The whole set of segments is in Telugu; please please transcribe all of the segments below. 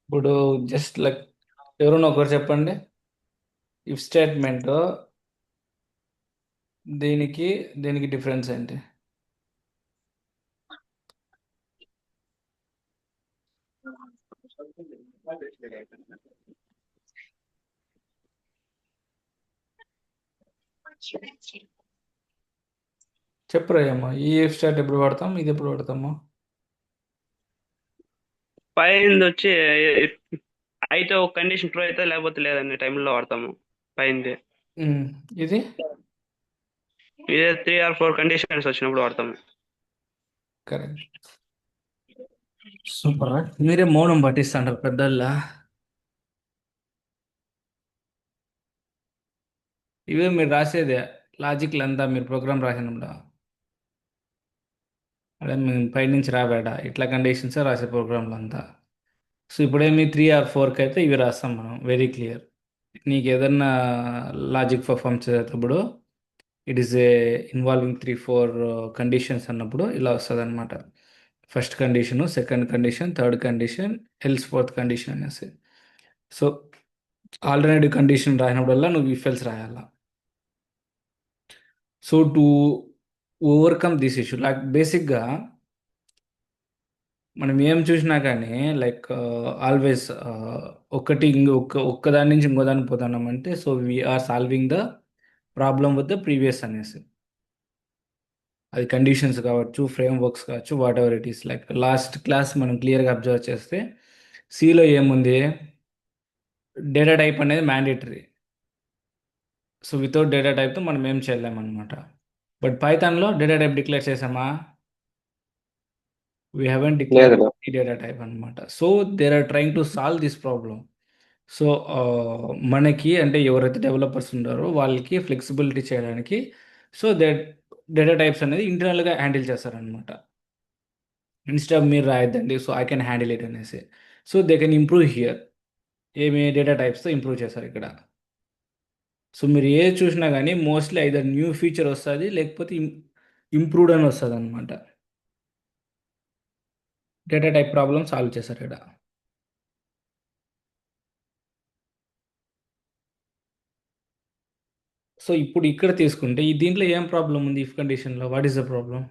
ఇప్పుడు జస్ట్ లైక్ ఎవరైనా ఒకరు చెప్పండి. ఇఫ్ స్టేట్మెంట్ దీనికి దీనికి డిఫరెన్స్ ఏంటి? చెప్పురా ఏమో. ఈ ఇఫ్ స్టేట్ ఎప్పుడు వాడతాం, ఇది ఎప్పుడు వాడతాము? పైన వచ్చి అయితే ఒక కండిషన్ ట్రూ అయితే లేకపోతే లేదనే టైంలో వాడతాము పైంది. ఉమ్, ఇది ఇదే 3 or 4 కండిషన్స్ వచ్చినప్పుడు వాడతాము. కరెక్ట్. సూపర్. మీరే మౌనం పట్టిస్తాంటారు పెద్దల్లా. ఇవే మీరు రాసేదే లాజిక్లు అంతా మీరు ప్రోగ్రామ్ రాసినప్పుడు. అదే మేము పైనుంచి రాబేడ ఇట్లా కండిషన్స్ రాసే ప్రోగ్రాంలు అంతా. సో ఇప్పుడేమి 3 or 4కి అయితే ఇవి రాస్తాం మనం, వెరీ క్లియర్. నీకు ఏదన్నా లాజిక్ పర్ఫామ్ చేసేటప్పుడు it is a involving 3 4 conditions అన్నప్పుడు ఇలా వస్తుంది అనమాట. First condition, second condition, third condition, else fourth condition అనేసి. సో ఆల్టర్నేటివ్ కండిషన్ రాసినప్పుడల్లా నువ్వు ఇఫ్ ఎల్స్ రాయాలా. So to overcome this issue, like బేసిక్గా మనం ఏం చూసినా కానీ లైక్ ఆల్వేస్ ఒకటి ఒక్కదాని నుంచి ఇంకో దానికి పోతున్నామంటే so we are solving the problem with the previous అనేసి. అది కండిషన్స్ కావచ్చు, ఫ్రేమ్ వర్క్స్ కావచ్చు, whatever it is. Like last class మనం క్లియర్గా అబ్జర్వ్ చేస్తే సిలో ఏముంది, డేటా టైప్ అనేది మ్యాండేటరీ. సో వితౌట్ డేటా టైప్తో మనం ఏం చేయలేమన్నమాట. బట్ పైథాన్లో డేటా టైప్ డిక్లేర్ చేసామా? వీ హ్యావెంట్ డిక్లేర్ లేదు. డేటా టైప్ అనమాట. So there are trying to solve this problem. So మనకి అంటే ఎవరైతే డెవలపర్స్ ఉన్నారో వాళ్ళకి ఫ్లెక్సిబిలిటీ చేయడానికి సో డేటా టైప్స్ అనేది ఇంటర్నల్గా హ్యాండిల్ చేస్తారనమాట. ఇన్స్టెడ్ మీరు రాయొద్దండి, so I can handle it అనేసి. So they can improve here. ఏమి డేటా టైప్స్తో ఇంప్రూవ్ చేశారు ఇక్కడ. సో మీరు ఏ చూసినా కానీ మోస్ట్లీ ఐదర్ న్యూ ఫీచర్ వస్తుంది లేకపోతే ఇంప్రూవ్డ్ అని వస్తుంది అనమాట. డేటా టైప్ ప్రాబ్లమ్ సాల్వ్ చేశారు ఇక్కడ. సో ఇప్పుడు ఇక్కడ తీసుకుంటే ఈ దీంట్లో ఏం ప్రాబ్లం ఉంది? ఇఫ్ కండిషన్లో వాట్ ఈస్ ద ప్రాబ్లం?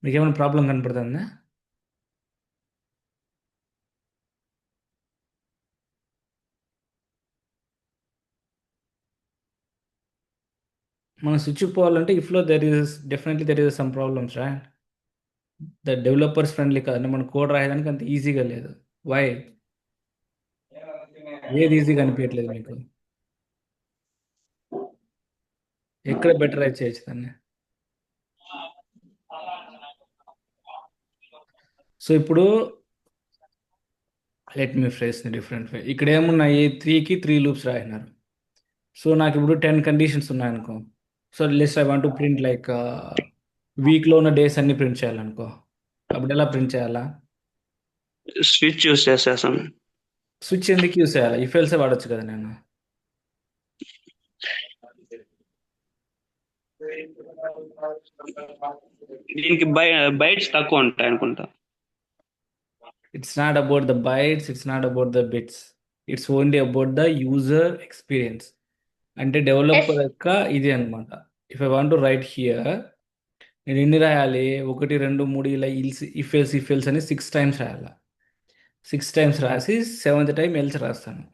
మీకు ఏమైనా ప్రాబ్లం కనపడుతుందా? మనం స్విచ్ పోవాలంటే ఇఫ్లో దెర్ ఈస్ సమ్ ప్రాబ్లమ్స్ రా. ద డెవలపర్స్ ఫ్రెండ్లీ కాదు, మన కోడ్ రాయడానికి అంత ఈజీగా లేదు. వై? ఏది ఈజీగా అనిపించట్లేదు మీకు? ఎక్కడ బెటర్ అయితే చేయొచ్చు దాన్ని? సో ఇప్పుడు let me phrase the different way. ఇక్కడ ఏమున్నాయి, 3కి 3 లూప్స్ రాసినారు. సో నాకు ఇప్పుడు 10 కండిషన్స్ ఉన్నాయనుకో. So less I want to print like వీక్లో ఉన్న డేస్ అన్ని ప్రింట్ చేయాలనుకో. అప్పుడు ఎలా ప్రింట్ చేయాలా? స్విచ్ యూస్ చేసేస్తాం. స్విచ్ ఎందుకు యూస్ చేయాలి? ఇఫ్ ఎల్సే వాడొచ్చు కదా నేను. దీనికి బైట్స్ తక్కువ ఉంటాయి అనుకుంటా. It's not about the bytes, it's not about the bits. It's only about the user experience. అంటే డెవలపర్ యొక్క ఇది అనమాట. If I want to write here, నేను ఎన్ని రాయాలి? 1 2 3 ఇలా ఇఫ్ ఎల్స్ అని 6 టైమ్స్ రాయాలి. 6 టైమ్స్ రాసి సెవెంత్ టైం ఎల్స్ రాస్తాను.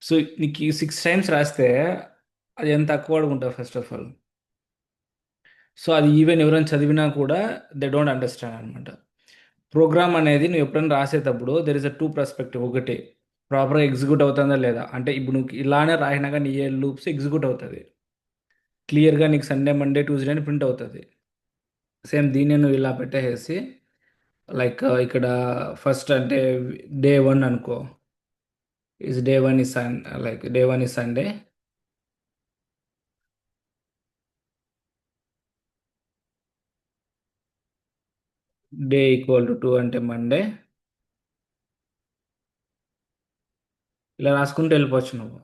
సో నీకు 6 టైమ్స్ రాస్తే అది ఎంత తక్కువ ఉంటుంది ఫస్ట్ ఆఫ్ ఆల్. సో అది ఈవెన్ ఎవరైనా చదివినా కూడా దే డోంట్ అండర్స్టాండ్ అనమాట. ప్రోగ్రామ్ అనేది నువ్వు ఎప్పుడైనా రాసేటప్పుడు there is a two perspective. ఒకటి ప్రాపర్గా ఎగ్జిక్యూట్ అవుతుందా లేదా, అంటే ఇప్పుడు నువ్వు ఇలానే రాసినా కానీ ఏ లూప్స్ ఎగ్జిక్యూట్ అవుతుంది క్లియర్గా. నీకు సండే మండే ట్యూస్డే అని ప్రింట్ అవుతుంది. సేమ్ దీన్ని నువ్వు ఇలా పెట్టేసి లైక్ ఇక్కడ ఫస్ట్ అంటే డే 1 అనుకో. Is day 1 is like day 1 is Sunday. Day = 2 అంటే మండే. ఇలా రాసుకుంటూ వెళ్ళిపోవచ్చు నువ్వు.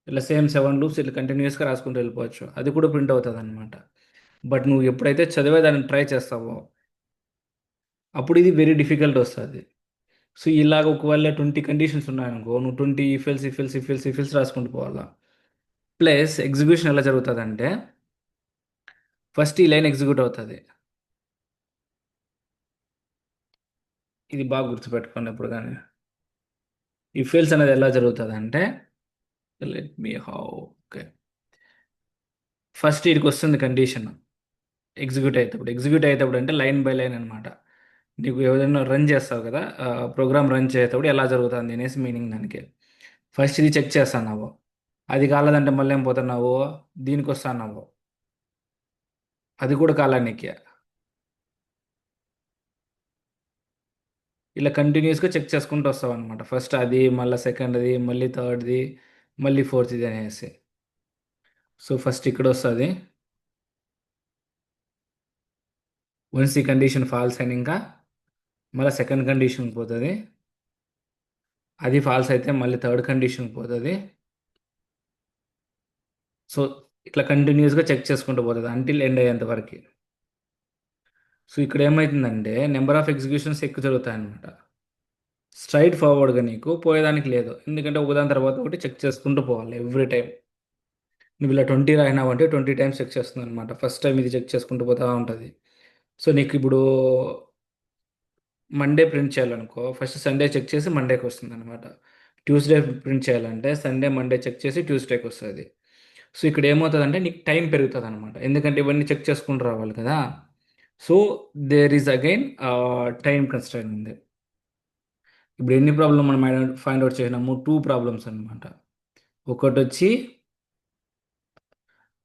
ఇలా సేమ్ 7 లూప్స్ ఇట్లా కంటిన్యూస్గా రాసుకుంటూ వెళ్ళిపోవచ్చు. అది కూడా ప్రింట్ అవుతుంది అనమాట. బట్ నువ్వు ఎప్పుడైతే చదివేదాన్ని ట్రై చేస్తావో అప్పుడు ఇది వెరీ డిఫికల్ట్ వస్తుంది. సో ఇలాగ ఒకవేళ 20 కండిషన్స్ ఉన్నాయనుకో, నువ్వు 20 ఇఫెల్స్ ఇఫెల్స్ ఇఫెల్స్ ఇఫెల్స్ రాసుకుంటూ పోవాలా. ప్లస్ ఎగ్జిక్యూషన్ ఎలా జరుగుతుందంటే, ఫస్ట్ ఈ లైన్ ఎగ్జిక్యూట్ అవుతుంది. ఇది బాగా గుర్తుపెట్టుకోండి ఎప్పుడు కానీ. ఇఫెల్స్ అనేది ఎలా జరుగుతుంది అంటే, let me how, okay, first ఇక్కడికి వస్తుంది కండిషన్ ఎగ్జిక్యూట్ అయ్యేటప్పుడు అంటే లైన్ బై లైన్ అనమాట. నీకు ఏదైనా రన్ చేస్తావు కదా, ప్రోగ్రామ్ రన్ చేసేటప్పుడు ఎలా జరుగుతుంది అనేసి మీనింగ్ దానికి. ఫస్ట్ ఇది చెక్ చేస్తున్నావు, అది కాలేదంటే మళ్ళీ ఏం పోతున్నావు, దీనికి వస్తున్నావు, అది కూడా కాలా నీకు. ఇలా కంటిన్యూస్గా చెక్ చేసుకుంటూ వస్తావు అనమాట. ఫస్ట్ అది, మళ్ళీ సెకండ్ది, మళ్ళీ థర్డ్ది, మళ్ళీ ఫోర్త్ది అనేసి. సో ఫస్ట్ ఇక్కడ వస్తుంది. వన్స్ ఈ కండిషన్ ఫాల్స్ అని ఇంకా మళ్ళీ సెకండ్ కండిషన్కి పోతుంది. అది ఫాల్స్ అయితే మళ్ళీ థర్డ్ కండిషన్కి పోతుంది. సో ఇట్లా కంటిన్యూస్గా చెక్ చేసుకుంటూ పోతుంది అంటిల్ ఎండ్ అయ్యేంత వరకు. సో ఇక్కడ ఏమవుతుందంటే నెంబర్ ఆఫ్ ఎగ్జిక్యూషన్స్ ఎక్కువ జరుగుతాయి అనమాట. స్ట్రైట్ ఫార్వర్డ్గా నీకు పోయేదానికి లేదు, ఎందుకంటే ఒకదాని తర్వాత ఒకటి చెక్ చేసుకుంటూ పోవాలి ఎవ్రీ టైం. నువ్వు ఇలా 20 రాయినావు అంటే 20 టైమ్స్ చెక్ చేస్తుంది అనమాట. ఫస్ట్ టైం ఇది చెక్ చేసుకుంటూ పోతా ఉంటుంది. సో నీకు ఇప్పుడు మండే ప్రింట్ చేయాలనుకో, ఫస్ట్ సండే చెక్ చేసి మండేకి వస్తుంది అనమాట. ట్యూస్డే ప్రింట్ చేయాలంటే సండే మండే చెక్ చేసి ట్యూస్డేకి వస్తుంది. సో ఇక్కడ ఏమవుతుందంటే నీకు టైం పెరుగుతుంది అనమాట, ఎందుకంటే ఇవన్నీ చెక్ చేసుకుంటూ రావాలి కదా. So there is again time constrain ఉంది. ఇప్పుడు ఎన్ని ప్రాబ్లమ్ మనం ఫైండ్ అవుట్ చేసినాము, 2 ప్రాబ్లమ్స్ అనమాట. ఒకటి వచ్చి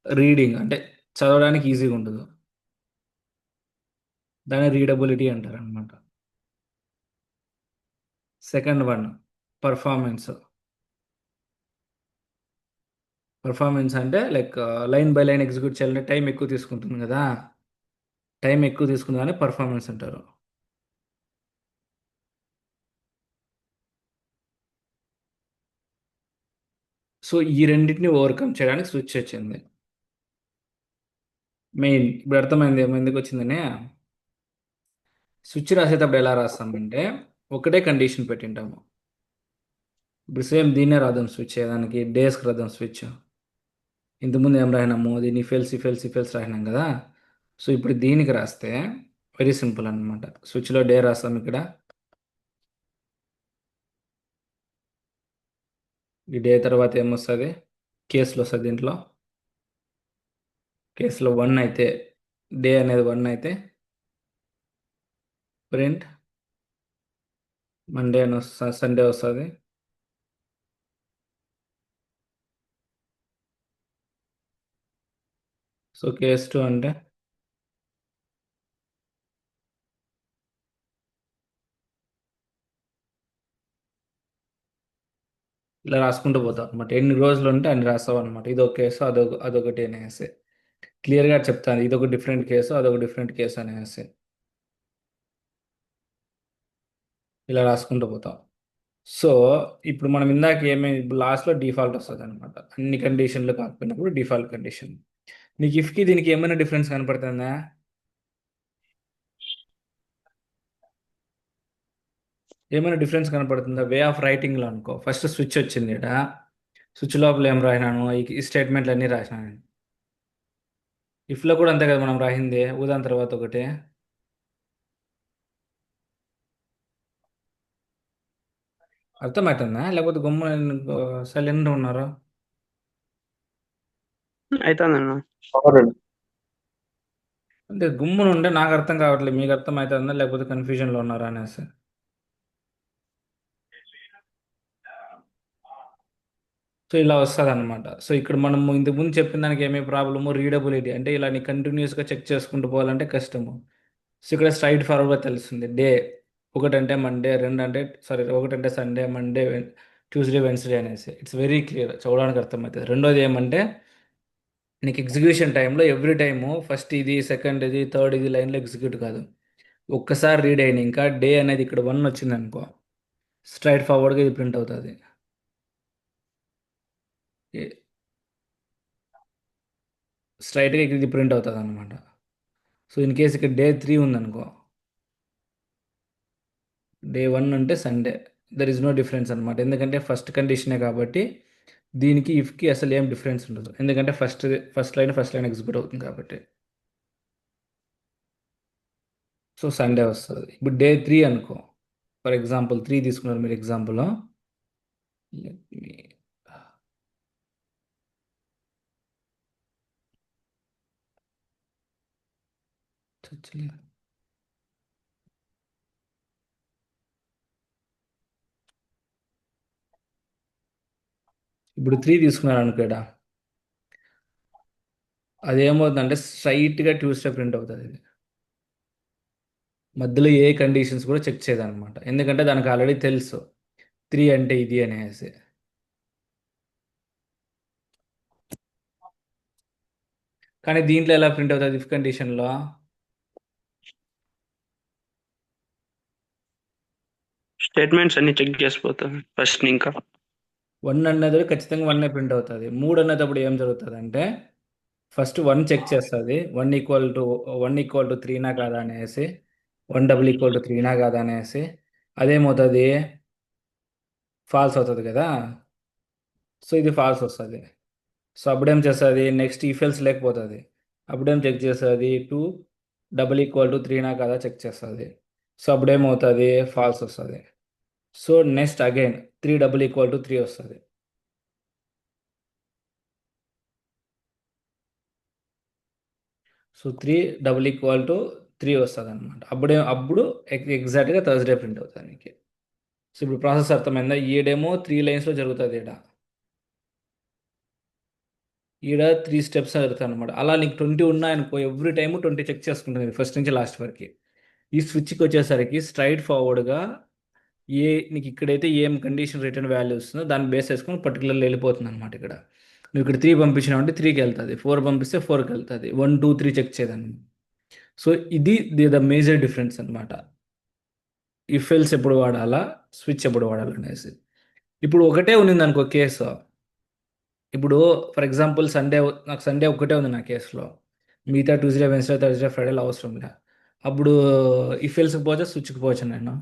రీడింగ్, అంటే చదవడానికి ఈజీగా ఉండదు, దాన్ని రీడబిలిటీ అంటారు అనమాట. Second one performance. పర్ఫార్మెన్స్ అంటే like line by line execute చేయాలంటే టైం ఎక్కువ తీసుకుంటుంది కదా, టైం ఎక్కువ తీసుకుంది కానీ పర్ఫార్మెన్స్ అంటారు. సో ఈ రెండింటిని ఓవర్కమ్ చేయడానికి స్విచ్ వచ్చింది. మెయిన్ ఇప్పుడు అర్థమైంది ఏమో ఎందుకు వచ్చిందని. స్విచ్ రాసేటప్పుడు ఎలా రాస్తామంటే ఒకటే కండిషన్ పెట్టింటాము. ఇప్పుడు సేమ్ దీన్నే రాద్దాం స్విచ్ చేయడానికి, డేస్కి రాద్దాం స్విచ్. ఇంతకుముందు ఏం రాసినాము, దీన్ని ఇఫెల్స్ ఇఫెల్స్ ఇఫెల్స్ రాసినాం కదా. సో ఇప్పుడు దీనికి రాస్తే వెరీ సింపుల్ అనమాట. స్విచ్లో డే రాస్తాం ఇక్కడ, ఈ డే తర్వాత ఏమొస్తుంది, కేసులు వస్తుంది దీంట్లో. కేసులో 1 అయితే, డే అనేది 1 అయితే ప్రింట్ మండే అని సండే వస్తుంది. సో కేస్ 2 అంటే ఇలా రాసుకుంటూ పోతాం అనమాట. ఎన్ని రోజులు ఉంటే అన్ని రాస్తావు అనమాట. ఇదొక కేసు, అదొకటి అనేసి క్లియర్గా చెప్తాను. ఇదొక డిఫరెంట్ కేసు, అదొక డిఫరెంట్ కేసు అనేసి ఇలా రాసుకుంటూ పోతాం. సో ఇప్పుడు మనం ఇందాక ఇప్పుడు లాస్ట్లో డిఫాల్ట్ వస్తుంది అనమాట, అన్ని కండిషన్లు కాకపోయినప్పుడు డిఫాల్ట్ కండిషన్. నీకు ఇఫ్కి దీనికి ఏమైనా డిఫరెన్స్ కనపడుతుందా? ఏమైనా డిఫరెన్స్ కనపడుతుందా వే ఆఫ్ రైటింగ్లో అనుకో. ఫస్ట్ స్విచ్ వచ్చింది ఇక్కడ, స్విచ్ లోపల ఏం రాసినాను, ఈ స్టేట్మెంట్లు అన్నీ రాసినాను. ఇఫ్లో కూడా అంతే కదా మనం రాసింది, ఉదాహరణ తర్వాత ఒకటి. అర్థమవుతుందా లేకపోతే గమ్మున సైలెంట్ ఉన్నారు? అవుతుందన్న. అవునండి. అంటే గుమ్మున ఉంటే నాకు అర్థం కావట్లేదు, మీకు అర్థం అవుతుందా లేకపోతే కన్ఫ్యూజన్లో ఉన్నారా అనేసి. సో ఇలా వస్తుంది అనమాట. సో ఇక్కడ మనము ఇంతకుముందు చెప్పిన దానికి ఏమే ప్రాబ్లము, రీడబిలిటీ, అంటే ఇలా నీ కంటిన్యూస్గా చెక్ చేసుకుంటూ పోవాలంటే కష్టము. సో ఇక్కడ స్ట్రైట్ ఫార్వర్డ్గా తెలుస్తుంది. డే ఒకటంటే మండే, రెండు అంటే సారీ ఒకటంటే సండే, మండే ట్యూస్డే వెన్స్డే అనేసి ఇట్స్ వెరీ క్లియర్, చూడడానికి అర్థమవుతుంది. రెండోది ఏమంటే నీకు ఎగ్జిక్యూషన్ టైంలో ఎవ్రీ టైము ఫస్ట్ ఇది, సెకండ్ ఇది, థర్డ్ ఇది లైన్లో ఎగ్జిక్యూట్ కాదు. ఒక్కసారి రీడ్ అయిన ఇంకా డే అనేది ఇక్కడ 1 వచ్చింది అనుకో, స్ట్రైట్ ఫార్వర్డ్గా ఇది ప్రింట్ అవుతుంది. స్ట్రైట్గా ఇది ప్రింట్ అవుతుంది అనమాట. సో ఇన్ కేస్ ఇక్కడ డే 3 ఉందనుకో, డే 1 అంటే Sunday. There is no difference అనమాట. ఎందుకంటే ఫస్ట్ కండిషనే కాబట్టి దీనికి ఇఫ్కి అసలు ఏం డిఫరెన్స్ ఉండదు. ఎందుకంటే ఫస్ట్ లైన్ ఎగ్జిక్యూట్ అవుతుంది కాబట్టి. సో సండే వస్తుంది. ఇప్పుడు డే 3 అనుకో. ఫర్ ఎగ్జాంపుల్ 3 తీసుకున్నారు మీరు ఎగ్జాంపుల్. ఇప్పుడు 3 తీసుకున్నారు అనుకో ఈడ. అది ఏమవుతుందంటే స్ట్రైట్గా ట్యూస్డే ప్రింట్ అవుతుంది ఇది. మధ్యలో ఏ కండిషన్స్ కూడా చెక్ చేయదన్నమాట. ఎందుకంటే దానికి ఆల్రెడీ తెలుసు 3 అంటే ఇది అనేసి. కానీ దీంట్లో ఎలా ప్రింట్ అవుతుంది ఇఫ్ కండిషన్లో? స్టేట్మెంట్స్ అన్ని చెక్ చేసిపోతాం ఫస్ట్ ఇంకా. 1 అన్నది ఖచ్చితంగా 1 ప్రింట్ అవుతుంది. 3 అన్నదప్పుడు ఏం జరుగుతుంది అంటే ఫస్ట్ 1 చెక్ చేస్తుంది. 1 ఈక్వల్ టు 3నా కాదా అనేసి. 1 = 3నా కాదా అనేసి. అదేమవుతుంది, ఫాల్స్ అవుతుంది కదా. సో ఇది ఫాల్స్ వస్తుంది. సో అప్పుడేం చేస్తుంది, నెక్స్ట్ ఈఫెల్స్ లేకపోతుంది. అప్పుడేం చెక్ చేస్తుంది, 2 = 3నా కదా చెక్ చేస్తుంది. సో అప్పుడేమవుతుంది, ఫాల్స్ వస్తుంది. సో నెక్స్ట్ అగైన్ 3 = 3 వస్తుంది. సో 3 = 3 వస్తుంది అనమాట. అప్పుడు ఎగ్జాక్ట్గా థర్స్డే ప్రింట్ అవుతుంది నీకు. సో ఇప్పుడు ప్రాసెస్ అర్థమైందా? ఈడేమో 3 లైన్స్లో జరుగుతుంది. ఈడ 3 స్టెప్స్ జరుగుతుంది అనమాట. అలా నీకు 20 ఉన్నాయనుకో, ఎవ్రీ టైము 20 చెక్ చేసుకుంటుంది ఫస్ట్ నుంచి లాస్ట్ వరకు. ఈ స్విచ్కి వచ్చేసరికి స్ట్రైట్ ఫార్వర్డ్గా నీకు ఇక్కడైతే ఏం కండిషన్ రిటర్న్ వాల్యూ వస్తుందో దాన్ని బేస్ చేసుకొని పర్టికులర్గా వెళ్ళిపోతుంది అనమాట. ఇక్కడ నువ్వు ఇక్కడ 3 పంపించినావు అంటే 3కి వెళ్తుంది, 4 పంపిస్తే 4కి వెళ్తుంది, 1 2 3 చెక్ చేయదాన్ని. సో ఇది ద మేజర్ డిఫరెన్స్ అనమాట. ఇఫ్ ఎల్స్ ఎప్పుడు వాడాలా, స్విచ్ ఎప్పుడు వాడాలి అనేసి. ఇప్పుడు ఒకటే ఉన్నింది అనుకో కేసు. ఇప్పుడు ఫర్ ఎగ్జాంపుల్ నాకు సండే ఒక్కటే ఉంది నా కేసులో. మిగతా ట్యూస్డే వెన్స్డే థర్స్డే ఫ్రైడేలో అవసరం లే. అప్పుడు ఇఫ్ ఎల్స్కి పోతే స్విచ్కి పోవచ్చు నేను.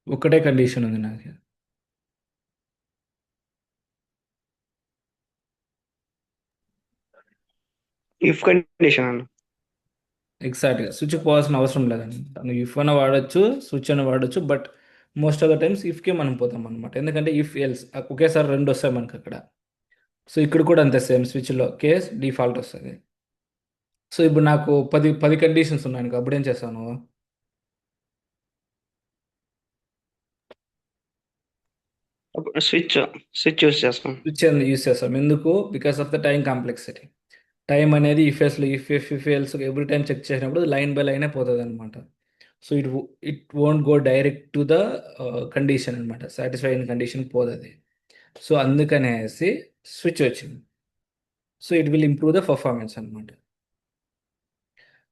ఒక్కటే కండిషన్ ఉంది నాకు. ఇఫ్ కండిషన్ అన్న. ఎగ్జాక్ట్గా స్విచ్కి పోవాల్సిన అవసరం లేదండి. నువ్వు ఇఫ్ అయినా వాడచ్చు, స్విచ్ అయినా వాడచ్చు. But most of the times ఇఫ్కే మనం పోతాం అనమాట. ఎందుకంటే ఇఫ్ ఎల్స్ ఒకేసారి రెండు వస్తాయి మనకి అక్కడ. సో ఇక్కడ కూడా అంతే, సేమ్ స్విచ్లో కేస్ డిఫాల్ట్ వస్తుంది. సో ఇప్పుడు నాకు 10 కండిషన్స్ ఉన్నాయి అనుకో, అప్పుడు ఏం చేస్తాను? స్విచ్ స్విచ్ యూస్ చేస్తాం. స్విచ్ యూస్ చేస్తాం. ఎందుకు? Because of the time complexity. Time అనేది if else every time check చేసినప్పుడు లైన్ బై లైనే పోతుంది అనమాట. So it won't go direct to the condition అనమాట. సాటిస్ఫై అయిన కండిషన్ పోదు అది. సో అందుకనేసి స్విచ్ వచ్చింది. So it will improve the performance అనమాట.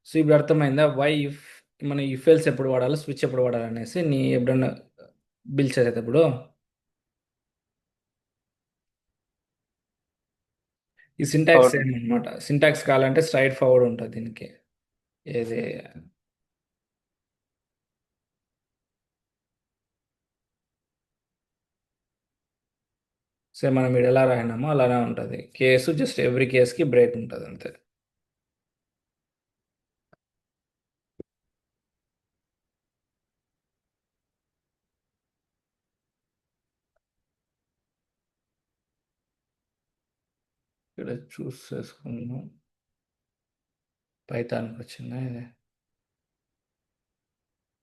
సో ఇప్పుడు అర్థమైందా వై ఇఫ్ మనం ఇఫ్ ఎల్స్ ఎప్పుడు వాడాలి, స్విచ్ ఎప్పుడు వాడాలి అనేసి నీ ఎప్పుడన్నా బిల్ చేసేటప్పుడు. ఈ సింటాక్స్ అవును. సేమ్ అనమాట. సింటాక్స్ కావాలంటే స్ట్రైట్ ఫార్వర్డ్ ఉంటుంది దీనికి. ఏది సేమ్ మనం ఇక్కడ ఎలా రాయినామో అలానే ఉంటుంది. కేసు జస్ట్ ఎవ్రీ కేస్కి బ్రేక్ ఉంటుంది అంతే. ఇక్కడ చూస్ చేసుకున్నాం. పైథాన్కి వచ్చిందా ఇది?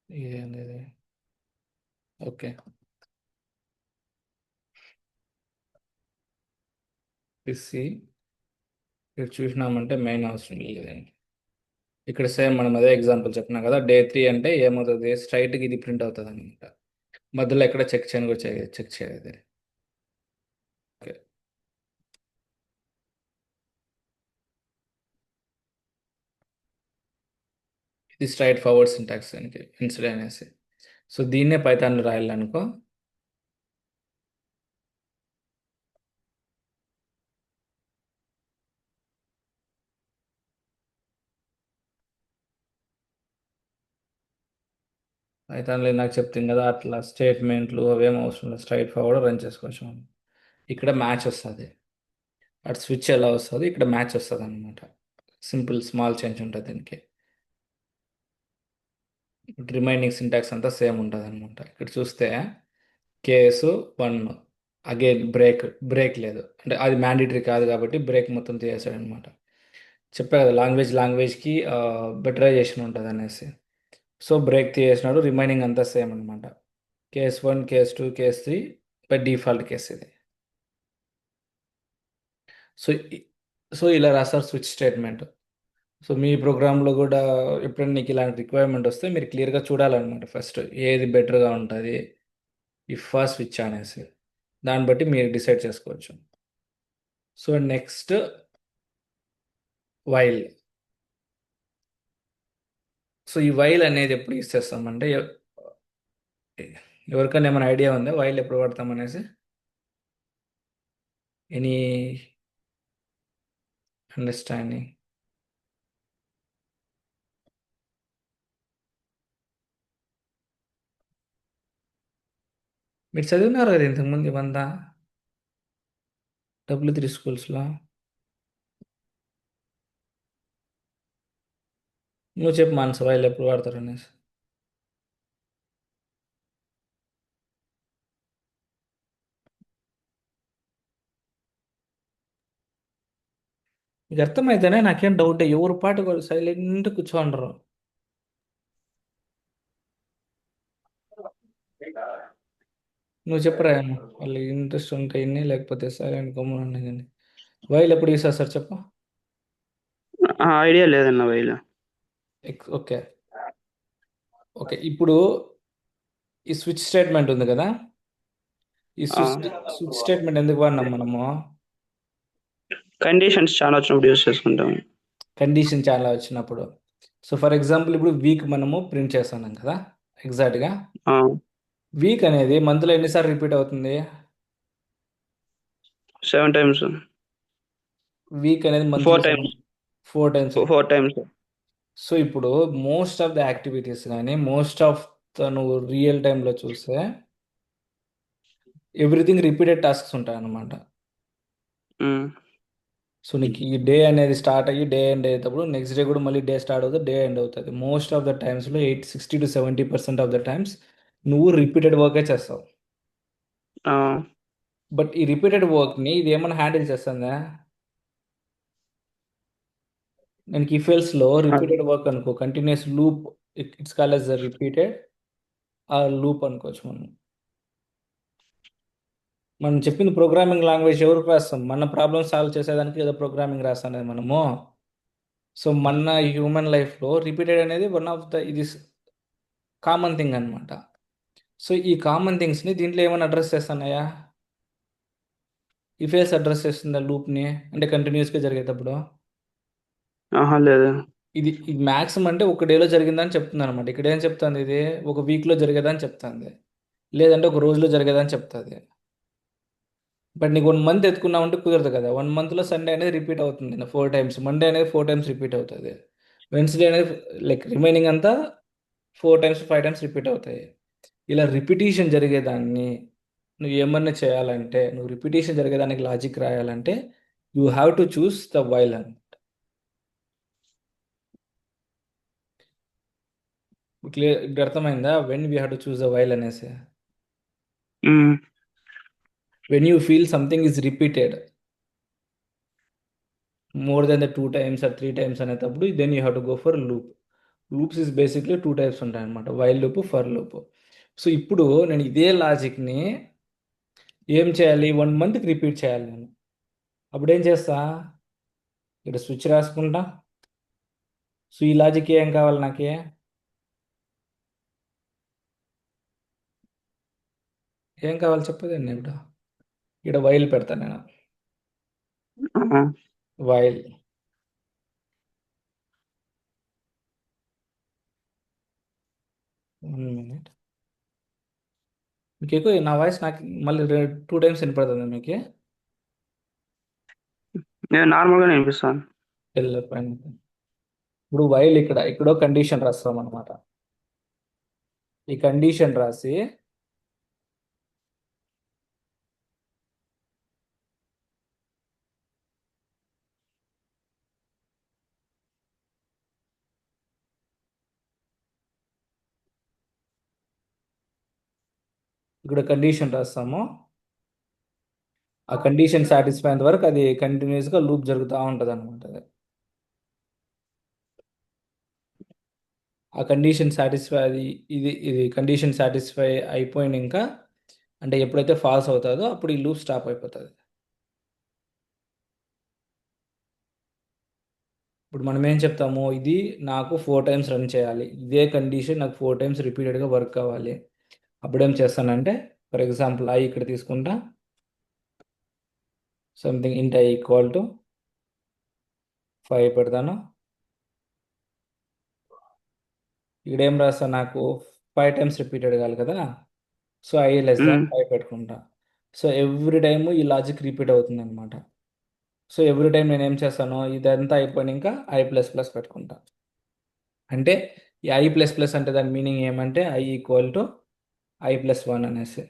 ఇదేంది ఇది? ఓకే. పిసి ఇక్కడ చూసినామంటే మెయిన్ అవసరం లేదండి. ఇక్కడ సేమ్ మనం అదే ఎగ్జాంపుల్ చెప్పినా కదా. డే 3 అంటే ఏమవుతుంది, స్ట్రైట్గా ఇది ప్రింట్ అవుతుంది అనమాట. మధ్యలో ఎక్కడ చెక్ చేయని కూడా చెక్ చేయలేదు. ఓకే. ఇది స్ట్రైట్ ఫార్వర్డ్ సింటాక్స్ దానికి ఇన్స్టెడ్ అనేసి. సో దీన్నే పైథాన్లో రాయాలనుకో. పైథాన్లో నాకు చెప్తుంది కదా అట్లా స్టేట్మెంట్లు అవేం అవసరం లేదు, స్ట్రైట్ ఫార్వర్డ్ రన్ చేసుకోవచ్చు మనం. ఇక్కడ మ్యాచ్ వస్తుంది, అటు స్విచ్ ఎలా వస్తుంది, ఇక్కడ మ్యాచ్ వస్తుంది అనమాట. సింపుల్ స్మాల్ చేంజ్ ఉంటుంది దీనికి. రిమైనింగ్ సింటాక్స్ అంతా సేమ్ ఉంటుంది అనమాట. ఇక్కడ చూస్తే కేసు 1 అగైన్ బ్రేక్, బ్రేక్ లేదు అంటే అది మ్యాండేటరీ కాదు కాబట్టి బ్రేక్ మొత్తం తీసేసాడు అనమాట. చెప్పా కదా లాంగ్వేజ్కి బెటరైజేషన్ ఉంటుంది అనేసి. సో బ్రేక్ తీసేసినాడు, రిమైనింగ్ అంతా సేమ్ అనమాట. Case 1, case 2, case 3 by default case ఇది. సో సో ఇలా రాస్తారు స్విచ్ స్టేట్మెంట్. సో మీ ప్రోగ్రాంలో కూడా ఎప్పుడైనా నీకు ఇలాంటి రిక్వైర్మెంట్ వస్తే మీరు క్లియర్గా చూడాలన్నమాట. ఫస్ట్ ఏది బెటర్గా ఉంటుంది, ఇఫ్ స్విచ్ అనేసి దాన్ని బట్టి మీరు డిసైడ్ చేసుకోవచ్చు. So next while. సో ఈ వైల్ అనేది ఎప్పుడు యూస్ చేస్తామంటే ఎవరికైనా ఏమైనా ఐడియా ఉందా వైల్ ఎప్పుడు వాడతాం అనేసి? Any understanding? మీరు చదివినారు కదా ఇంతకుముందు ఇవంతా W3 స్కూల్స్లో. నువ్వు చెప్పు మానస, వైల్ ఎప్పుడు వాడతారు అనేసి. మీకు అర్థమైతేనే నాకేం డౌట్, ఎవరు పాటు సైలెంట్ కూర్చోండరు. నువ్వు చెప్పరా, వాళ్ళు ఇంట్రెస్ట్ ఉంటే ఇన్ని, లేకపోతే సైలెంట్ గమ్మున ఉన్నాయి కానీ. వైల్ ఎప్పుడు యూస్ చేస్తారు చెప్పు. ఐడియా లేదన్న వైల్. Okay, okay. ఇప్పుడు ఈ స్విచ్ స్టేట్మెంట్ ఉంది కదా, ఈ స్విచ్ స్విచ్ స్టేట్మెంట్ ఎందుకు వాడినాం మనము? కండిషన్స్ చాలా వచ్చినప్పుడు యూస్ చేసుకుంటాం. కండిషన్ చాలా వచ్చినప్పుడు. సో ఫర్ ఎగ్జాంపుల్ ఇప్పుడు వీక్ మనము ప్రింట్ చేస్తున్నాం కదా, ఎగ్జాక్ట్గా ఆ, వీక్ అనేది మంత్లో ఎన్నిసార్లు రిపీట్ అవుతుంది? 7 times, వీక్ అనేది 4 మంత్లో times, 4 టైమ్స్. 4 times. సో ఇప్పుడు మోస్ట్ ఆఫ్ ద యాక్టివిటీస్ కానీ మోస్ట్ ఆఫ్ ద నువ్వు రియల్ టైంలో చూస్తే ఎవ్రీథింగ్ రిపీటెడ్ టాస్క్స్ ఉంటాయి అన్నమాట. సో నీకు ఈ డే అనేది స్టార్ట్ అయ్యి డే ఎండ్ అయ్యేటప్పుడు నెక్స్ట్ డే కూడా మళ్ళీ డే స్టార్ట్ అవుతుంది, డే ఎండ్ అవుతుంది. మోస్ట్ ఆఫ్ ద టైమ్స్లో 60 to 70% ఆఫ్ ద టైమ్స్ నువ్వు రిపీటెడ్ వర్కే చేస్తావు. బట్ ఈ రిపీటెడ్ వర్క్ని ఇది ఏమైనా హ్యాండిల్ చేస్తుందా? నేను లో రిపీటెడ్ వర్క్ అనుకో, continuous loop, it's call as repeated ఆ లూప్ అనుకోవచ్చు మనం. మనం చెప్పింది ప్రోగ్రామింగ్ లాంగ్వేజ్ ఎవరికి రాస్తాం? మన ప్రాబ్లమ్ సాల్వ్ చేసేదానికి ఏదో ప్రోగ్రామింగ్ రాస్తాం కదా మనము. సో మన హ్యూమన్ లైఫ్లో రిపీటెడ్ అనేది వన్ ఆఫ్ ద ఇది కామన్ థింగ్ అనమాట. సో ఈ కామన్ థింగ్స్ని దీంట్లో ఏమైనా అడ్రస్ చేస్తున్నాయా? ఈ ఫేస్ అడ్రస్ చేస్తుందా లూప్ని, అంటే కంటిన్యూస్గా జరిగేటప్పుడు? లేదు. ఇది ఇది మ్యాక్సిమం అంటే ఒక డేలో జరిగిందని చెప్తుంది అనమాట. ఇక్కడ ఏం చెప్తుంది, ఇది ఒక వీక్లో జరిగేదని చెప్తుంది, లేదంటే ఒక రోజులో జరిగేదని చెప్తుంది. బట్ నీకు 1 మంత్ ఎత్తుకున్నావు కుదరదు కదా. 1 మంత్లో సండే అనేది రిపీట్ అవుతుంది 4 టైమ్స్, మండే అనేది 4 టైమ్స్ రిపీట్ అవుతుంది, వెన్స్డే అనేది లైక్ రిమైనింగ్ అంతా 4 టైమ్స్ 5 టైమ్స్ రిపీట్ అవుతాయి. ఇలా రిపిటీషన్ జరిగేదాన్ని నువ్వు ఏమన్నా చేయాలంటే, నువ్వు రిపిటీషన్ జరిగేదానికి లాజిక్ రాయాలంటే you have to choose the while అని. క్లియర్, ఇప్పుడు అర్థమైందా when we have to choose the while అనేసి? When you feel something is repeated more than the 2 times or 3 times అనేటప్పుడు then you have to go for loop. Loops is basically 2 types ఉంటాయి అనమాట, while loop, for loop. So ఇప్పుడు నేను ఇదే లాజిక్ని ఏం చేయాలి, 1 మంత్కి రిపీట్ చేయాలి నేను. అప్పుడు ఏం చేస్తా, ఇక్కడ స్విచ్ రాసుకుంటా. సో ఈ లాజిక్ ఏం కావాలి నాకే, ఏం కావాలి చెప్పదండి. ఇప్పుడు ఇక్కడ వైల్ పెడతాను నేను, వైల్. One minute. మీకు ఎక్కువ నా వాయిస్ నాకు మళ్ళీ 2 టైమ్స్ వినపడుతుంది మీకు? నేను నార్మల్గానే వినిపిస్తాను. పైన ఇప్పుడు వైల్ ఇక్కడ ఎక్కడో కండిషన్ రాస్తాం అనమాట. ఈ కండిషన్ రాసి ఇక్కడ కండిషన్ రాస్తాము. ఆ కండిషన్ సాటిస్ఫై అయ్యేంత వరకు అది కంటిన్యూస్గా లూప్ జరుగుతూ ఉంటుంది అనమాట. ఆ కండిషన్ సాటిస్ఫై అది ఇది కండిషన్ సాటిస్ఫై అయిపోయింది ఇంకా, అంటే ఎప్పుడైతే ఫాల్స్ అవుతుందో అప్పుడు ఈ లూప్ స్టాప్ అయిపోతుంది. ఇప్పుడు మనం ఏం చెప్తాము, ఇది నాకు 4 టైమ్స్ రన్ చేయాలి, ఇదే కండిషన్ నాకు 4 టైమ్స్ రిపీటెడ్గా వర్క్ కావాలి. అప్పుడేం చేస్తానంటే, ఫర్ ఎగ్జాంపుల్ ఐ ఇక్కడ తీసుకుంటా, సంథింగ్ ఇంట్ ఐ ఈక్వల్ టు 5 పెడతాను. ఇక్కడ ఏం రాస్తాను, నాకు 5 టైమ్స్ రిపీటెడ్ కావాలి కదా, సో ఐ లెస్ దాన్ 5 పెట్టుకుంటా. సో ఎవ్రీ టైము ఈ లాజిక్ రిపీట్ అవుతుంది అనమాట. సో ఎవ్రీ టైం నేను ఏం చేస్తాను, ఇదంతా అయిపోయినాక ఐ ప్లస్ ప్లస్ పెట్టుకుంటా. అంటే ఈ ఐ ప్లస్ ప్లస్ అంటే దాని మీనింగ్ ఏమంటే I equal to I plus 1 అనేసి.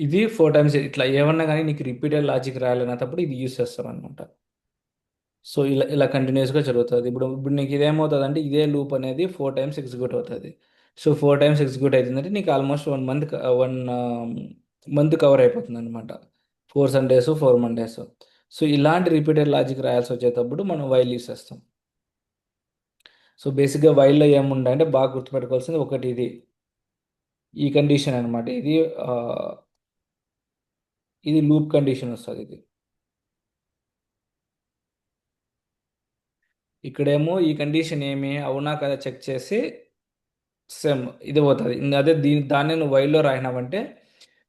ఇది 4 టైమ్స్ ఇట్లా ఏమన్నా కానీ నీకు రిపీటెడ్ లాజిక్ రాయాలన్నప్పుడు ఇది యూస్ చేస్తాం అనమాట. సో ఇలా ఇలా కంటిన్యూస్గా జరుగుతుంది. ఇప్పుడు ఇప్పుడు నీకు ఇదేమవుతుంది అంటే ఇదే లూప్ అనేది 4 టైమ్స్ ఎగ్జిక్యూట్ అవుతుంది. సో 4 టైమ్స్ ఎగ్జిక్యూట్ అవుతుందంటే నీకు ఆల్మోస్ట్ 1 మంత్ కవర్ అయిపోతుంది అనమాట. 4 సండేస్ 4 మండేస్. సో ఇలాంటి రిపీటెడ్ లాజిక్ రాయాల్సి వచ్చేటప్పుడు మనం వైల్ యూస్ చేస్తాం. సో బేసిక్గా వైల్లో ఏముంటాయి అంటే బాగా గుర్తుపెట్టుకోవాల్సింది ఒకటి ఇది, ఈ కండిషన్ అనమాట. ఆ, ఇది లూప్ కండిషన్ వస్తుంది. ఇక్కడేమో ఈ కండిషన్ ఏమి అవునా కదా చెక్ చేసి సేమ్ ఇది పోతుంది. అదే దాన్ని నువ్వు వైల్లో రాయినావంటే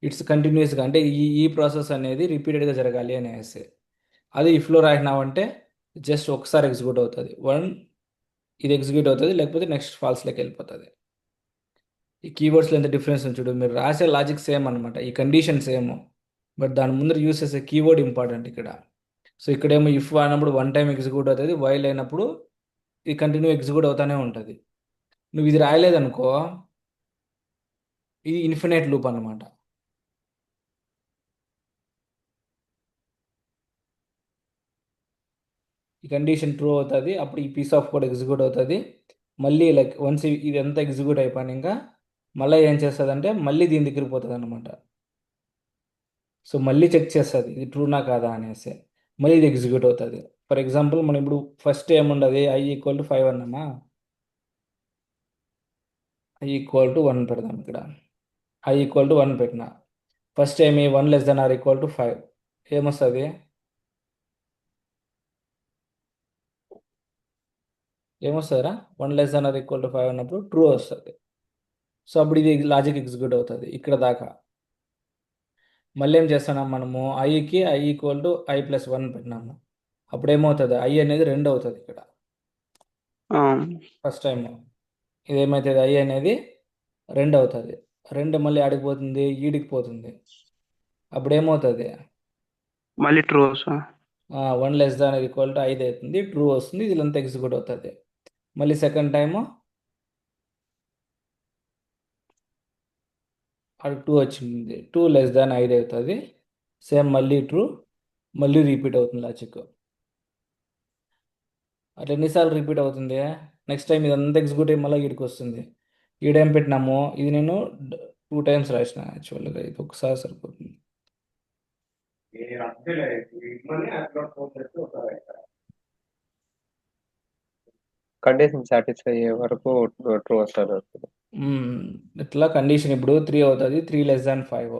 ఇట్స్ కంటిన్యూస్గా, అంటే ఈ ప్రాసెస్ అనేది రిపీటెడ్గా జరగాలి అనేసి. అది ఇఫ్లో రాయినావంటే జస్ట్ ఒకసారి ఎగ్జిక్యూట్ అవుతుంది, ఇది ఎగ్జిక్యూట్ అవుతుంది, లేకపోతే నెక్స్ట్ ఫాల్స్లోకి వెళ్ళిపోతుంది. ఈ కీవర్డ్స్లో ఎంత డిఫరెన్స్ ఉంది చూడు, మీరు రాసే లాజిక్ సేమ్ అనమాట, ఈ కండిషన్ సేమ్, బట్ దాని ముందర యూస్ చేసే కీవర్డ్ ఇంపార్టెంట్ ఇక్కడ. సో ఇక్కడేమో ఇఫ్ అన్నప్పుడు 1 టైం ఎగ్జిక్యూట్ అవుతుంది, వైల్ అయినప్పుడు ఇది కంటిన్యూ ఎగ్జిక్యూట్ అవుతానే ఉంటుంది. నువ్వు ఇది రాయలేదనుకో, ఇది ఇన్ఫినైట్ లూప్ అనమాట. ఈ కండిషన్ ట్రూ అవుతుంది, అప్పుడు ఈ పీస్ ఆఫ్ కోడ్ ఎగ్జిక్యూట్ అవుతుంది. మళ్ళీ లైక్ వన్స్ ఇది ఎంత ఎగ్జిక్యూట్ అయిపోయినాక మళ్ళీ ఏం చేస్తుంది అంటే మళ్ళీ దీని దగ్గరికి పోతుంది అనమాట. సో మళ్ళీ చెక్ చేస్తుంది ఇది ట్రూనా కాదా అనేసి, మళ్ళీ ఇది ఎగ్జిక్యూట్ అవుతుంది. ఫర్ ఎగ్జాంపుల్ మనం ఇప్పుడు ఫస్ట్ ఏముండదు, ఐ ఈక్వల్ టు 5 అన్నామా, ఐ ఈక్వల్ టు 1 పెడదాం ఇక్కడ. ఐ ఈక్వల్ టు 1 పెట్టిన, ఫస్ట్ ఏమి 1 < 5 ఏమొస్తుంది, ఏమొస్తుందిరా 1 < 5 అన్నప్పుడు ట్రూ వస్తుంది. సో అప్పుడు ఇది లాజిక్ ఎగ్జిక్యూట్ అవుతుంది ఇక్కడ దాకా. మళ్ళీ ఏం చేస్తున్నాం మనము, ఐకి I equal to I plus 1 పెట్టినాము, అప్పుడు ఏమవుతుంది, ఐ అనేది 2 అవుతుంది ఇక్కడ. ఫస్ట్ టైం ఇదేమవుతుంది, ఐ అనేది 2 అవుతుంది. 2 మళ్ళీ ఆడిపోతుంది, ఈడికి పోతుంది, అప్పుడు ఏమవుతుంది, మళ్ళీ ట్రూ. 1 < 5 అవుతుంది, ట్రూ వస్తుంది, ఇదంతా ఎగ్జిక్యూట్ అవుతుంది. మళ్ళీ సెకండ్ టైము అది 2 వచ్చింది, 2 < 5 అవుతుంది, సేమ్ మళ్ళీ ట్రూ, మళ్ళీ రిపీట్ అవుతుంది లాజిక్. అట్లా ఎన్నిసార్లు రిపీట్ అవుతుంది, నెక్స్ట్ టైం ఇదంతా ఎగ్జిక్యూట్ అయ్యి మళ్ళీ ఈడికి వస్తుంది. ఈడేం పెట్టినాము, ఇది నేను 2 టైమ్స్ రాసిన, యాక్చువల్గా ఇది ఒకసారి సరిపోతుంది. కండిషన్ సాటిస్ఫై అయ్యే వరకు ట్రూ వస్తారు. ఇట్లా కండిషన్ ఇప్పుడు 3 అవుతుంది, 3 < 5,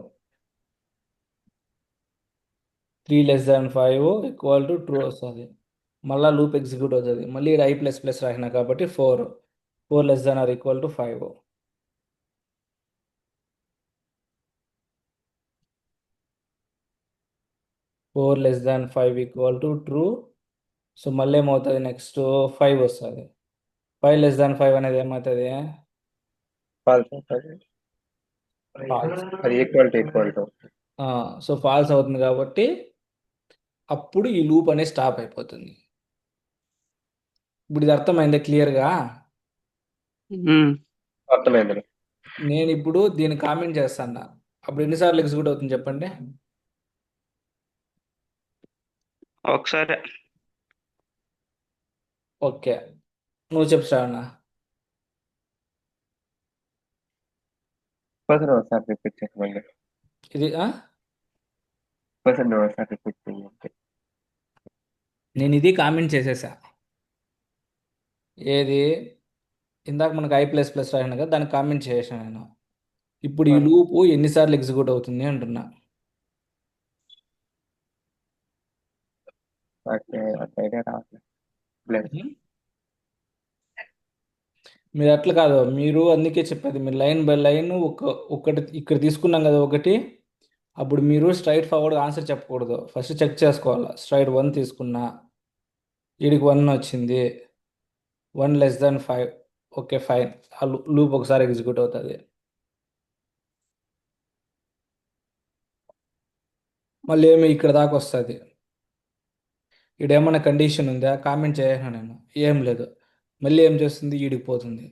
3 < 5 ఈక్వల్ టు ట్రూ వస్తుంది. మళ్ళీ లూప్ ఎగ్జిక్యూట్ అవుతుంది, మళ్ళీ ఐ ప్లస్ ప్లస్ రాసిన కాబట్టి 4 < 5. 4 < 5 ఈక్వల్ టు ట్రూ. సో మళ్ళీ ఏమవుతుంది, నెక్స్ట్ 5 వస్తుంది. 5 < 5 అనేది ఏమవుతుంది, ఫాల్స్ అవుతుంది. ఫాల్స్. అది equal to equal to. So false అవుతుంది కాబట్టి అప్పుడు ఈ లూప్ అనేది స్టాప్ అయిపోతుంది. ఇప్పుడు ఇది అర్థమైందా క్లియర్గా? ఉమ్. అర్థమైంది. నేను ఇప్పుడు దీన్ని కామెంట్ చేస్తాను, అప్పుడు ఎన్నిసార్లు ఎగ్జిక్యూట్ అవుతుంది చెప్పండి. ఒకసారి ఓకే, నువ్వు చెప్పు శ్రావణ. పర్సన్ ఒకసారి రిపీట్ చేయమని. ఇది పర్సన్ ఒకసారి రిపీట్ చేయండి. నేను ఇది కామెంట్ చేసేసా. ఏది ఇందాక మనకు I++ రాసిన కదా, దానికి కామెంట్ చేసాను నేను. ఇప్పుడు ఈ లూప్ ఎన్నిసార్లు ఎగ్జిక్యూట్ అవుతుంది అంటున్నా. నాకు ఐడియా రావట్లేదు. లేదు. మీరు అట్లా కాదు, మీరు అందుకే చెప్పేది, మీరు లైన్ బై లైన్ ఒకటి ఇక్కడ తీసుకున్నాం కదా ఒకటి, అప్పుడు మీరు స్ట్రైట్ ఫార్వర్డ్ ఆన్సర్ చెప్పకూడదు, ఫస్ట్ చెక్ చేసుకోవాలి. స్ట్రైట్ 1 తీసుకున్నా, వీడికి 1 వచ్చింది, 1<5. ఓకే ఫైన్, ఆ లూప్ ఒకసారి ఎగ్జిక్యూట్ అవుతుంది. మళ్ళీ ఏమి ఇక్కడ దాకా వస్తుంది. ఇక్కడ ఏమన్నా కండిషన్ ఉందా? కామెంట్ చేసాను నేను, ఏం లేదు. మళ్ళీ ఏం చేస్తుంది, ఈడికి పోతుంది.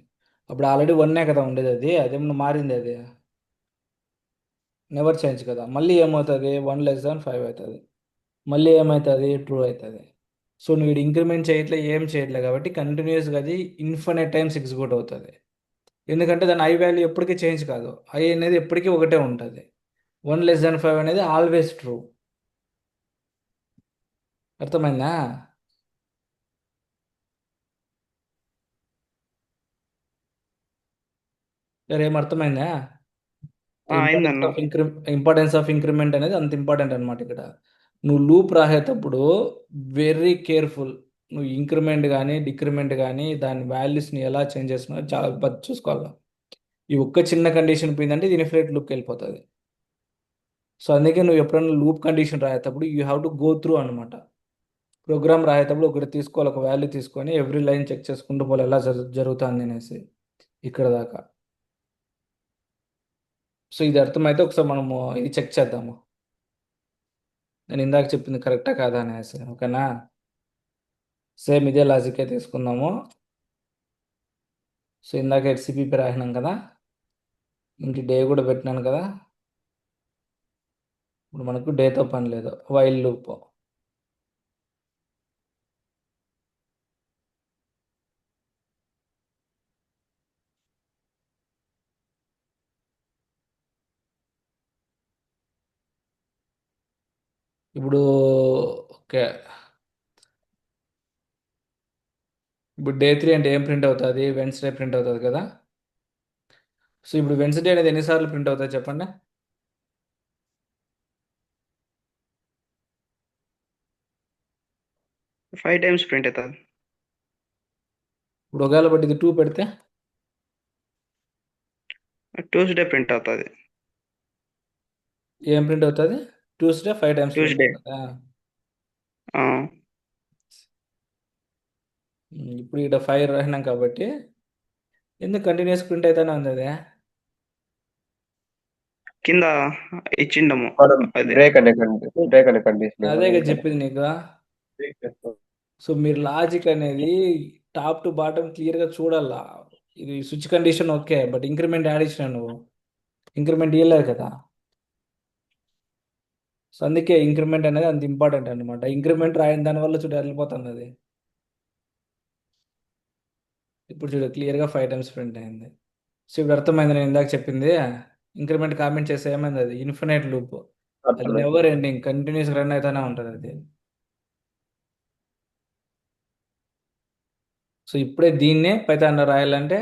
అప్పుడు ఆల్రెడీ 1 కదా ఉండేది, అదేమన్నా మారింది? అది నెవర్ చేంజ్ కదా. మళ్ళీ ఏమవుతుంది, 1<5 అవుతుంది. మళ్ళీ ఏమవుతుంది, ట్రూ అవుతుంది. సో నువ్వు ఇది ఇంక్రిమెంట్ చేయట్లే, ఏం చేయట్లే కాబట్టి కంటిన్యూస్గా అది ఇన్ఫినైట్ టైమ్స్ ఎగ్జిక్యూట్ అవుతుంది. ఎందుకంటే దాని ఐ వాల్యూ ఎప్పటికీ చేంజ్ కాదు, ఐ అనేది ఎప్పటికీ ఒకటే ఉంటుంది. 1<5 అనేది ఆల్వేస్ ట్రూ. అర్థమైందా? ఏం అర్థమైందా? ఇంపార్టెన్స్ అయిందన్న. ఆఫ్ ఇంపార్టెన్స్ ఆఫ్ ఇంక్రిమెంట్ అనేది అంత ఇంపార్టెంట్ అనమాట. ఇక్కడ నువ్వు లూప్ రాసేటప్పుడు వెరీ కేర్ఫుల్. నువ్వు ఇంక్రిమెంట్ కానీ డిక్రిమెంట్ కానీ దాని వాల్యూస్ని ఎలా చేంజ్ చేస్తున్నావు చాలా బాగా చూసుకోవాలి. ఈ ఒక్క చిన్న కండిషన్ పోయిందంటే ఇది ఇన్ఫినిట్ లూప్కి వెళ్ళిపోతుంది. సో అందుకే నువ్వు ఎప్పుడైనా లూప్ కండిషన్ రాసేటప్పుడు you have to go through అనమాట. ప్రోగ్రామ్ రాసేటప్పుడు ఒకటి తీసుకోవాలి, ఒక వాల్యూ తీసుకొని ఎవ్రీ లైన్ చెక్ చేసుకుంటూ పోవాలి ఎలా జరుగుతుంది అనేసి ఇక్కడ దాకా. సో ఇది అర్థమైతే ఒకసారి మనము ఇది చెక్ చేద్దాము, నేను ఇందాక చెప్పింది కరెక్టా కాదా అనేసి. ఓకేనా? సేమ్ ఇదే లాజికే తీసుకుందాము. సో ఇందాక HCPP రాసినాం కదా, ఇంటి డే కూడా పెట్టినాను కదా. ఇప్పుడు మనకు డేతో పని లేదు, వైల్ లూప్. ఇప్పుడు ఓకే, ఇప్పుడు Day 3 అంటే ఏం ప్రింట్ అవుతుంది, వెన్స్డే ప్రింట్ అవుతుంది కదా. సో ఇప్పుడు వెన్స్డే అనేది ఎన్నిసార్లు ప్రింట్ అవుతుంది చెప్పండి. 5 టైమ్స్ ప్రింట్ అవుతుంది. ఇప్పుడు ఒకవేళ బట్టి ఇది 2 పెడితే ట్యూస్డే ప్రింట్ అవుతుంది. ఏం ప్రింట్ అవుతుంది? Tuesday 5 times print Tuesday. అవుతుందా? ఆ, ఇప్పుడు ఇక్కడ 5 రాసినాం కాబట్టి ఎందుకు కంటిన్యూస్ ప్రింట్ అవుతానే ఉంది అది? కింద ఇచ్చిండము మనం అదే. బ్రేక్ అనే కండిషన్ అదే కదా చెప్పింది నీకు. సో మీరు లాజిక్ అనేది టాప్ టు బాటమ్ క్లియర్గా చూడాలా. ఇది switch condition okay, but increment add ఇచ్చినా నువ్వు, ఇంక్రిమెంట్ ఇవ్వలేదు కదా. సో అందుకే ఇంక్రిమెంట్ అనేది అంత ఇంపార్టెంట్ అనమాట. ఇంక్రిమెంట్ రాయని దానివల్ల చూడు వెళ్ళిపోతుంది అది. ఇప్పుడు చూడు క్లియర్గా 5 టైమ్స్ ప్రింట్ అయింది. సో ఇప్పుడు అర్థమైంది నేను ఇందాక చెప్పింది. ఇంక్రిమెంట్ కామెంట్ చేస్తే ఏమైంది, అది ఇన్ఫినైట్ లూప్, అది అర్థమైంది. నెవర్ ఎండింగ్, కంటిన్యూస్ రన్ అవుతానే ఉంటుంది అది. సో ఇప్పుడే దీన్నే పైథాన్లో రాయాలంటే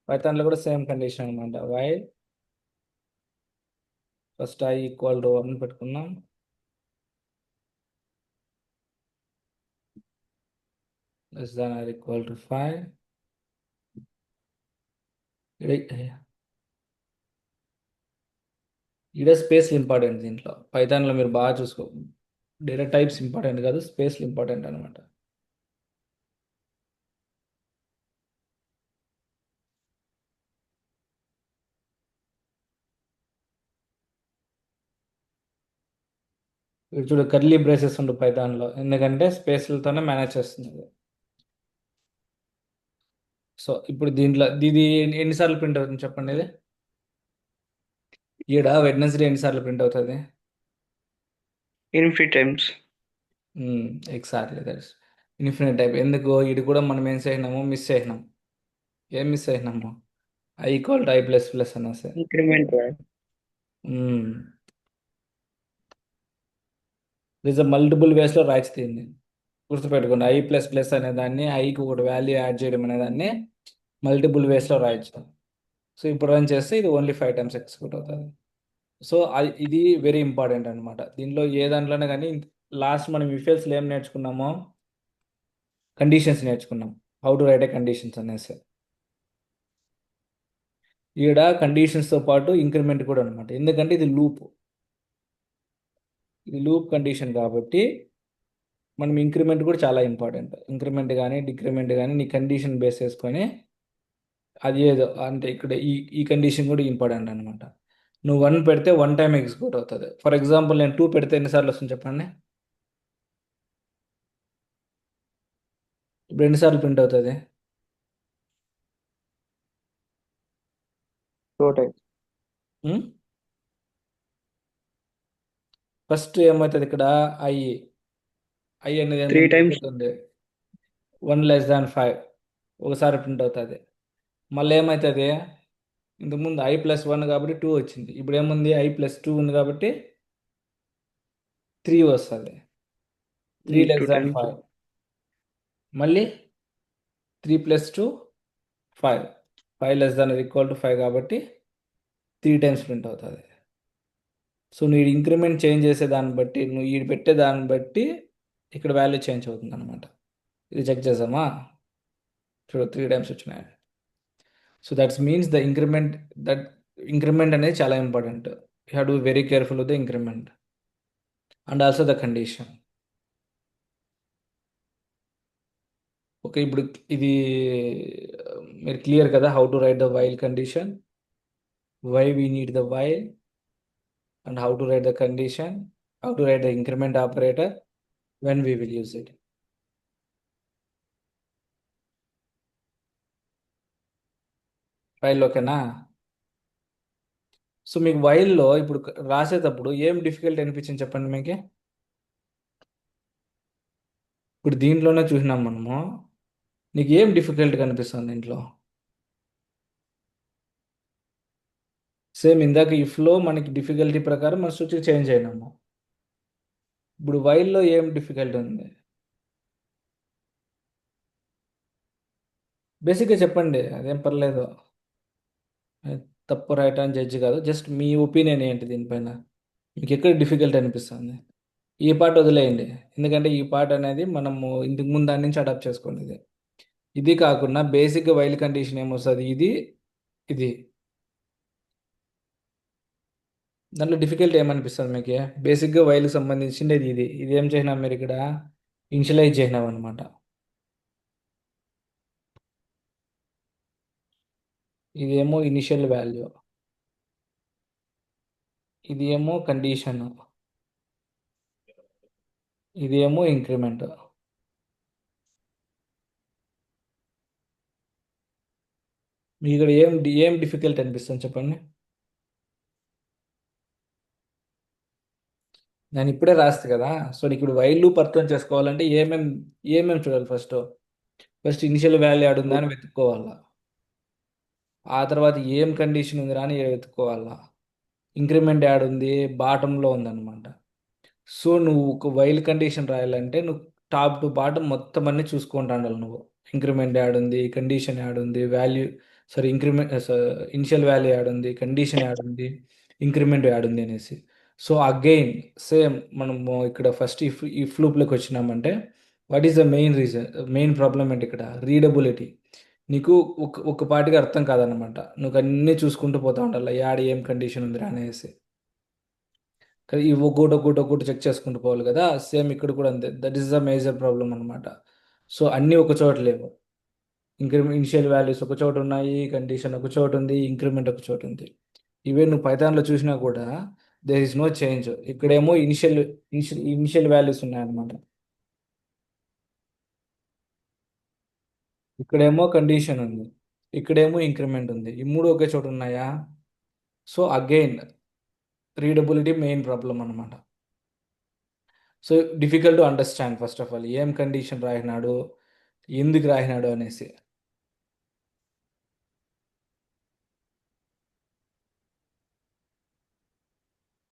పైథాన్లో కూడా సేమ్ కండిషన్ అనమాట. వైల్ ఫస్ట్ I = 1 పెట్టుకున్నాం, r=5. ఈడ స్పేస్ ఇంపార్టెంట్ దీంట్లో. పైథాన్లో మీరు బాగా చూసుకో, డేటా టైప్స్ ఇంపార్టెంట్ కాదు, స్పేస్లు ఇంపార్టెంట్ అనమాట. చూడు కర్లీ బ్రేసెస్ ఉండు పైథాన్లో, ఎందుకంటే స్పేస్లతోనే మేనేజ్ చేస్తుంది అది. సో ఇప్పుడు దీంట్లో ఇది ఎన్నిసార్లు ప్రింట్ అవుతుంది చెప్పండి ఇది. ఈడ వెడ్నెస్డే ఎన్నిసార్లు ప్రింట్ అవుతుంది? Infinite times. Exactly that's infinite type. ఎందుకు ఇది కూడా మనం ఏం చేసినాము, మిస్ చేసినాం. ఏం మిస్ చేసినాము? I equal to I plus plus అనేసి. ఇంక్రిమెంట్. దిస్ మల్టిపుల్ వేస్లో రాయచ్చు దీన్ని, గుర్తుపెట్టుకోండి. ఐ ప్లస్ ప్లస్ అనే దాన్ని, ఐకి ఒకటి వాల్యూ యాడ్ చేయడం అనే దాన్ని మల్టిపుల్ వేస్లో రాయొచ్చు. సో ఇప్పుడు రన్ చేస్తే ఇది ఓన్లీ 5 టైమ్స్ ఎక్సిక్యూట్ అవుతుంది. సో ఇది వెరీ ఇంపార్టెంట్ అనమాట. దీనిలో ఏ దాంట్లోనే కానీ లాస్ట్ మనం ఇఫెల్స్లో ఏం నేర్చుకున్నామో, కండిషన్స్ నేర్చుకున్నాం. How to right A conditions అనేసి. ఈడ కండిషన్స్తో పాటు ఇంక్రిమెంట్ కూడా అనమాట, ఎందుకంటే ఇది లూప్. ఇది లూప్ కండిషన్ కాబట్టి మనం ఇంక్రిమెంట్ కూడా చాలా ఇంపార్టెంట్. ఇంక్రిమెంట్ కానీ డిక్రిమెంట్ కానీ నీ కండిషన్ బేస్ చేసుకొని అది ఏదో అంటే ఇక్కడ ఈ కండిషన్ కూడా ఇంపార్టెంట్ అనమాట. నువ్వు 1 పెడితే 1 టైం ఎగ్జిక్యూట్ అవుతుంది. ఫర్ ఎగ్జాంపుల్ నేను 2 పెడితే ఎన్నిసార్లు వస్తుంది చెప్పండి? ఇప్పుడు ఎన్నిసార్లు ప్రింట్ అవుతుంది? 2 times. ఫస్ట్ ఏమవుతుంది ఇక్కడ? ఐ అనేది 3 times. అవుతుంది 1 <5 ఒకసారి ప్రింట్ అవుతుంది. మళ్ళీ ఏమవుతుంది? ఇంతకుముందు I+1 కాబట్టి 2 వచ్చింది. ఇప్పుడు ఏముంది? I+2 ఉంది కాబట్టి 3 వస్తుంది. 3 2 times. 5. మళ్ళీ 3 + 2 5. 5 <= 5 కాబట్టి 3 టైమ్స్ ప్రింట్ అవుతుంది. సో నువ్వు ఇంక్రిమెంట్ చేంజ్ చేసే దాన్ని బట్టి, నువ్వు ఈ పెట్టే దాన్ని బట్టి ఇక్కడ వాల్యూ చేంజ్ అవుతుంది అనమాట. ఇది చెక్ చేసామా? చూడు 3 టైమ్స్ వచ్చినాయి. So that's means the increment అనేది చాలా important. You have to be very careful with the increment and also the condition. Okay, ఇప్పుడు ఇది మీరు క్లియర్ కదా, how to write the while condition, why we need the while, and how to write the condition, how to write the increment operator, when we will use it. While ఓకేనా? సో మీకు వైల్లో ఇప్పుడు రాసేటప్పుడు ఏం డిఫికల్ట్ అనిపించింది చెప్పండి మీకు? ఇప్పుడు దీంట్లోనే చూసినాం మనము, నీకు ఏం డిఫికల్ట్ కనిపిస్తుంది దీంట్లో? సేమ్ ఇందాక ఇఫ్లో మనకి డిఫికల్టీ ప్రకారం మన స్విచ్ చేంజ్ అయినాము. ఇప్పుడు వైల్లో ఏం డిఫికల్టీ ఉంది? బేసిక్గా చెప్పండి, అదేం పర్లేదు. తప్పు రైట్ అని జడ్జి కాదు, జస్ట్ మీ ఒపీనియన్ ఏంటి దీనిపైన? మీకు ఎక్కడ డిఫికల్ట్ అనిపిస్తుంది? ఈ పార్ట్ వదిలేయండి, ఎందుకంటే ఈ పార్ట్ అనేది మనము ఇంతకు ముందు దాని నుంచి అడాప్ట్ చేసుకోండి. ఇది కాకుండా బేసిక్గా వైల్ కండిషన్ ఏమొస్తుంది? ఇది దాంట్లో డిఫికల్ట్ ఏమనిపిస్తుంది మీకు? బేసిక్గా వైల్కి సంబంధించింది ఇది ఏం చేసినాం మీరు ఇక్కడ? ఇనిషియలైజ్ చేసినాం అనమాట. ఇదేమో ఇనిషియల్ వాల్యూ, ఇది ఏమో కండిషన్, ఇది ఏమో ఇంక్రిమెంట్. మీకు ఇక్కడ ఏం డిఫికల్ట్ అనిపిస్తుంది చెప్పండి? నేను ఇప్పుడే రాస్తే కదా. సో ఇప్పుడు వైల్ లూప్ అర్థం చేసుకోవాలంటే ఏమేమి చూడాలి? ఫస్ట్ ఇనిషియల్ వాల్యూ ఆడుందా అని వెతుక్కోవాలా. ఆ తర్వాత ఏం కండిషన్ ఉందిరా అని వెతుక్కోవాలా. ఇంక్రిమెంట్ యాడ్ ఉంది, బాటంలో ఉందన్నమాట. సో నువ్వు ఒక వైల్ కండిషన్ రాయాలంటే నువ్వు టాప్ టు బాటం మొత్తం అన్నీ చూసుకుంటా ఉండాలి నువ్వు. ఇంక్రిమెంట్ యాడ్ ఉంది, కండిషన్ యాడ్ ఉంది, ఇనిషియల్ వాల్యూ యాడ్ ఉంది, కండిషన్ యాడ్ ఉంది, ఇంక్రిమెంట్ యాడ్ ఉంది అనేసి. సో అగైన్ సేమ్ మనము ఇక్కడ ఫస్ట్ ఇఫ్ లూప్లోకి వచ్చినామంటే what is the main problem అంటే ఇక్కడ రీడబిలిటీ. నీకు ఒక పాటికి అర్థం కాదనమాట, నువ్వు అన్నీ చూసుకుంటూ పోతా ఉండాలి యాడ్ ఏం కండిషన్ ఉందిరా అనేసి. కదా ఇవి ఒక్కోటి చెక్ చేసుకుంటూ పోవాలి కదా. సేమ్ ఇక్కడ కూడా అంతే, that is the major problem అనమాట. సో అన్నీ ఒక చోట లేవు. ఇనిషియల్ వాల్యూస్ ఒక చోట ఉన్నాయి, కండిషన్ ఒక చోట ఉంది, ఇంక్రిమెంట్ ఒక చోట ఉంది. ఇవే నువ్వు పైథాన్లో చూసినా కూడా దేర్ ఇస్ నో చేంజ్. ఇక్కడేమో ఇనిషియల్ వాల్యూస్ ఉన్నాయన్నమాట. ఇక్కడేమో కండిషన్ ఉంది, ఇక్కడేమో ఇంక్రిమెంట్ ఉంది. ఈ మూడు ఒకే చోట ఉన్నాయా? So again readability main problem అనమాట. So difficult to understand first of all ఏం కండిషన్ రాసినాడు, ఎందుకు రాసినాడు అనేసి.